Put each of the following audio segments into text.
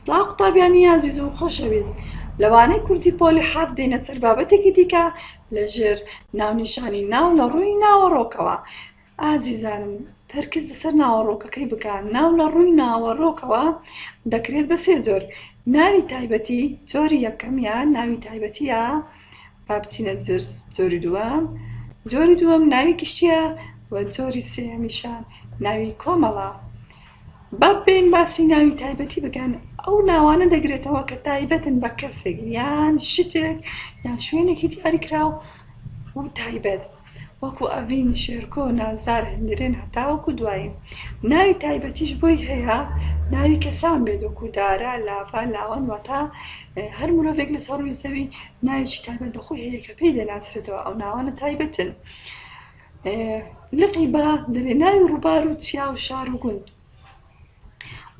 سڵاو قوتابیانی عزیز و خۆشەویست، لەوانەی کوردی پۆلی حەف دێنە سەر بابەتێکی دیکە لەژێر ناونیشانی ناو لە ڕووی ناوەڕۆکەوە. ئازیزانم، تەرکیز لەسەر ناوەڕۆکەکەی بکەن. ناو لە ڕووی ناوەڕۆکەوە دەکرێت بە سێ جۆر. ناوی تایبەتی جۆری یەکەم یان ناوی تایبەتیە، با بچینە جۆری دووەم. جۆری دووەم ناوی گشتیە و جۆری سێهەمیشان ناوی کۆمەڵە. با بێن باسی ناوی تایبەتی بکەن. ئەو ناوانە دەگرێتەوە کە تایبەتن بە کەسێک یان شتێک یان شوێنێکی دیاریکراو و تایبەت، وەکو ئەڤین، شێرکۆ، نازار، هەندێرێن هەتاوەکو دوایی. ناوی تایبەتیش بۆی هەیە ناوی کەسان بێت، وەکو دارا، لاڤا، لاوان، واتە هەر مرۆڤێک لەسەر ڕووی زەوی ناوێکی تایبەت بەخۆی هەیە کە پێی دەناسرێتەوە. ئەو ناوانە تایبەتن. لقی با دەڵێ ناوی ڕووبار و چیا و شار و گوند،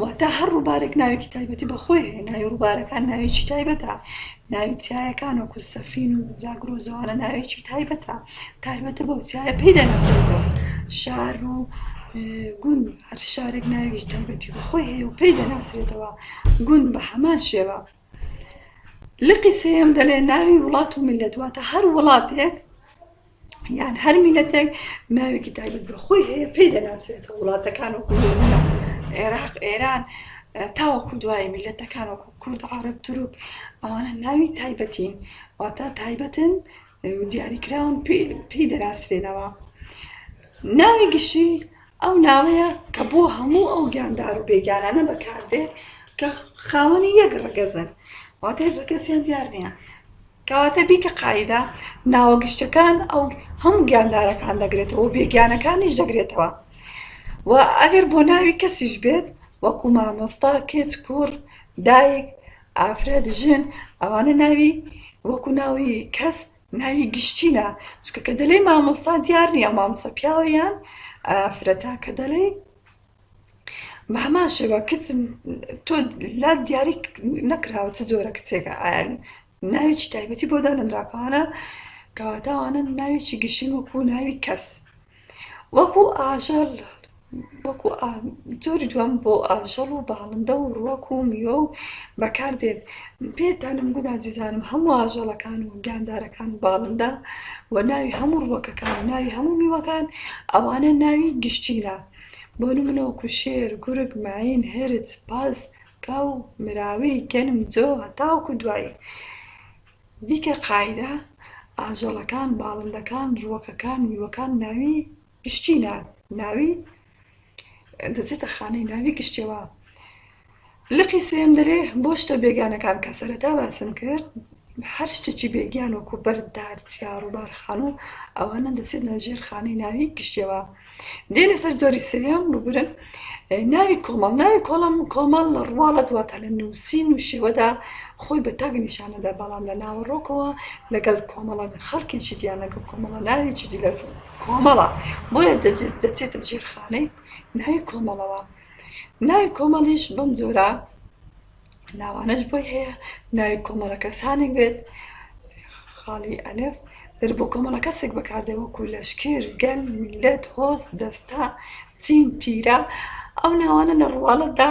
واتە هەر ڕووبارێک ناوێکی تایبەتی بەخۆی هەیە. ناوی ڕووبارەکان ناوێکی تایبەتە. ناوی چیایەکان وەکو سەفین و زاگرۆ و زەوانە ناوێکی تایبەتە. تایبەتە بەو چیایە پێی دەناسرێتەوە. شار و گوند هەر شارێک ناوێکی تایبەتی بەخۆی هەیە و پێی دەناسرێتەوە. گوند بە هەمان شێوە. لقی سێیەم دەڵێ ناوی وڵات و میلەت، واتە هەر وڵاتێک یان هەر میلەتێک ناوێکی تایبەت بەخۆی هەیە پێی دەناسرێتەوە. وڵاتەکان وەکو عێراق، ئێران، تاوەکو دوای میلەتەکان وەکو کورد، عەرەب، تورک، ئەوانە ناوی تایبەتین، واتە تایبەتن و دیاریکراون پێی دەناسرێنەوە. ناوی گشتی ئەو ناوەیە کە بۆ هەموو ئەو گیاندار و بێگیانانە بەکاردێت کە خاوەنی یەک ڕەگەزن، واتە ڕەگەزیان دیار نییە. کەواتە بیکە قاعیدە ناوە گشتەکان ئەو هەموو گیاندارەکان دەگرێتەوە و بێگیانەکانیش دەگرێتەوە. و ئەگەر بۆ ناوی کەسیش بێت، وەکو مامۆستا، کێچ، کوڕ، دایک، ئافرەت، ژن، ئەوانە ناوی وەکو ناوی کەس ناوی گشتینە. چونکە کە دەڵێ مامۆستا دیار نییە مامۆستا پیاوە یان ئافرەتە، کە دەڵێ بە هەمان شێوە کچ تۆ لا دیاری نەکراوە چ جۆرە کچێکە، ناوێکی تایبەتی بۆ دانەنراکەوانە، کەواتە ئەوانە ناوێکی گشتین وەکو ناوی کەس. وەکو ئاژەڵ، وەکو جۆری دووەم بۆ ئاژەڵ و باڵندە و ڕووەک و میوە و بەکاردێت. پێتانم گوت ئازیزانم، هەموو ئاژەڵەکان و گیاندارەکان و باڵندە و ناوی هەموو ڕووەکەکان و ناوی هەموو میوەکان ئەوانە ناوی گشتینە. بۆ نمونە وەکو شێر، گورگ، ماین، هێرج، پاس، کاو، مراوی، گەنم، جۆ، هەتاوەکو دوایی. بیکە قاعیدە ئاژەڵەکان، باڵندەکان، ڕووەکەکان، میوەکان ناوی گشتینە، ناوی دەچێتە خانەی ناوی گشتیەوە. لقی سێم دەڵێ بۆ شتە بێگانەکان کە سەرەتا باسم کرد، هەر شتێکی بێگیان وەکو بەرد، دار، چیا، ڕووبار، خان و ئەوانە دەچێتە ژێر خانەی ناوی گشتیەوە. دێنە سەر جۆری سێیەم ببورن ناوی کۆمەڵ. ناوی کۆمەڵ لە ڕواڵە دواتە لە نووسین و شێوەدا خۆی بە تاگ نیشانەدا، بەڵام لە ناوەڕۆکەوە لەگەڵ کۆمەڵە خەڵکێکی دییان لەگەڵ کۆمەڵە ناوێکی دی لە کۆمەڵە، بۆیە دەچێتە ژێرخانەی ناوی کۆمەڵەوە. ناوی کۆمەڵیش بەم جۆرە ناوانەش بۆی هەیە. ناوی کۆمەڵە کەسانێک بێت، خاڵی ئەلف دەر بۆ کۆمەڵە کەسێک بەکاردێ، وەکو لەشکر، گەل، میلەت، هۆز، دەستا، چین، تیرە. ئەو ناوانە لە ڕواڵەتدا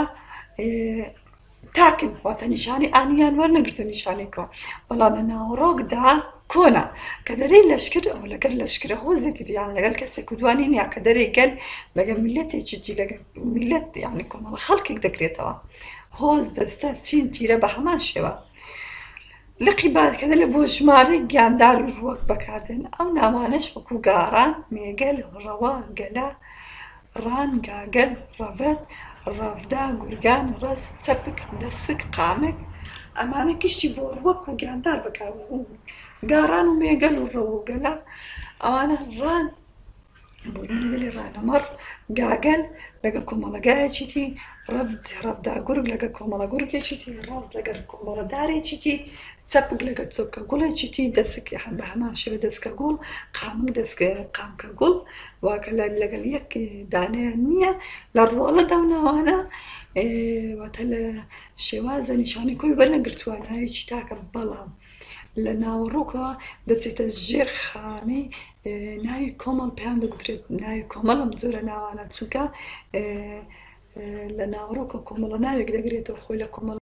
تاکن، واتە نیشانی ئانیان وەرنەگرتە نیشانێکەوە، بەڵام لە ناوەڕۆکدا کۆنا. کە دەرەی لەشکر ئەو لەگەر لەشکرە هۆزێکی دییان لەگەر کەسێک دوانی نییە، کە دەرەی گەل لەگەر میلەتێکی دی، لەگەر میلەت یعنی کۆمەڵە خەڵکێک دەگرێتەوە. هۆز، دەستا، چین، تیرە بە هەمان شێوە. لقی بعد کە دەڵێ بۆ ژمارەی گیاندار و ڕووەک بەکاردێن، ئەو ناوانەش وەکو گاڕان، مێگەل، ڕەوا، گەلا، ڕان، گاگەل، ڕەڤەت، ڕەڤدا، گورگان، ڕەس، چەپک، دەسک، قامک، ئەمانە گشتی بۆ ڕووەک و گیاندار بەکاردێن. گاڕان و مێگەل و ڕەوە و گەلا ئەوانە ڕان بۆ نمونە دەڵێ ڕانەمەڕ، گاگەل لەگە کۆمەڵە گایەکی دی، ڕەڤدا گورگ لەگە کۆمەڵە گورگێکی دی، ڕەز لەگەر کۆمەڵە دارێکی دی، چەپک لەگە چۆپکە گوڵێکی دی، دەسک بە هەمان شێوە دەستکە گوڵ، قامک قامکە گوڵ، واکە لەگەڵ یەک دانەیان نییە. لە ڕواڵەدا ئەو ناوانە واتە لە شێوازە نیشانی کۆی وەرنەگرتووە ناوێکی تاکە، بەڵام لە ناوەڕۆکەوە دەچێتە ژێر خانەی ناوی کۆمەڵ پێیان دەگوترێت ناوی کۆمەڵ. ئەم جۆرە ناوانە چونکە لە ناوەڕۆکە کۆمەڵە ناوێک دەگرێتەوە خۆی لە کۆمەڵ